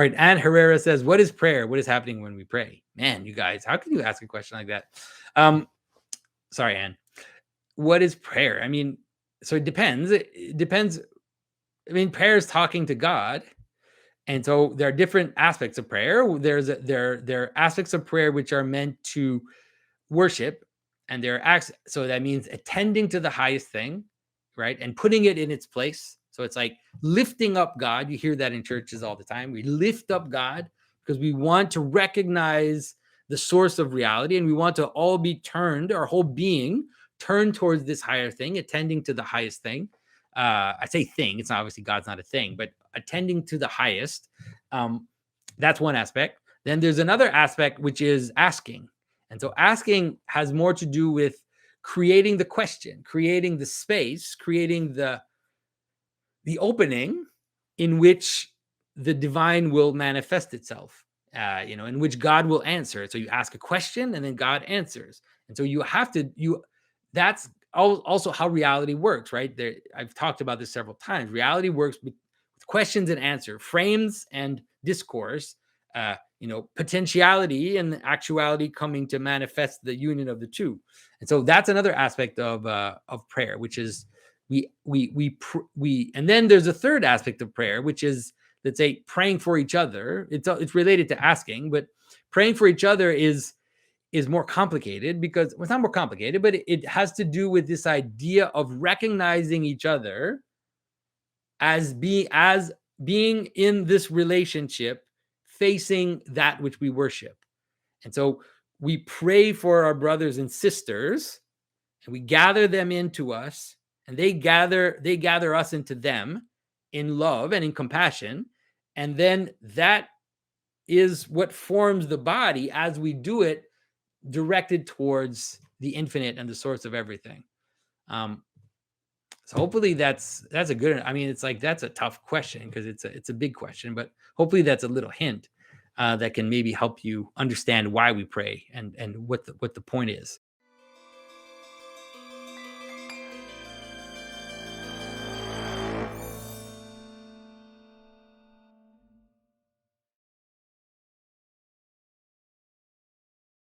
All right. Ann Herrera says, what is prayer? What is happening when we pray? Man, you guys, how can you ask a question like that? Sorry, Ann. What is prayer? I mean, so it depends. It depends. I mean, prayer is talking to God. And so there are different aspects of prayer. There are aspects of prayer which are meant to worship, and there are acts. So that means attending to the highest thing, right? And putting it in its place. So it's like lifting up God. You hear that in churches all the time. We lift up God because we want to recognize the source of reality, and we want to all be turned, our whole being turned towards this higher thing, attending to the highest thing. I say thing, it's not, obviously God's not a thing, but attending to the highest. That's one aspect. Then there's another aspect, which is asking. And so asking has more to do with creating the question, creating the space, creating the opening in which the divine will manifest itself, in which God will answer. So you ask a question and then God answers. And so you have to, that's also how reality works, right? I've talked about this several times. Reality works with questions and answer, frames and discourse, potentiality and actuality coming to manifest the union of the two. And so that's another aspect of prayer, which is we and then there's a third aspect of prayer, which is, let's say, praying for each other. It's related to asking, but praying for each other is more complicated because, well, it's not more complicated, but it has to do with this idea of recognizing each other as being in this relationship, facing that which we worship. And so we pray for our brothers and sisters, and we gather them into us, and they gather us into them in love and in compassion. And then that is what forms the body as we do it, directed towards the infinite and the source of everything. So hopefully that's a good, I mean, it's like, that's a tough question because it's a big question, but hopefully that's a little hint that can maybe help you understand why we pray and what the point is.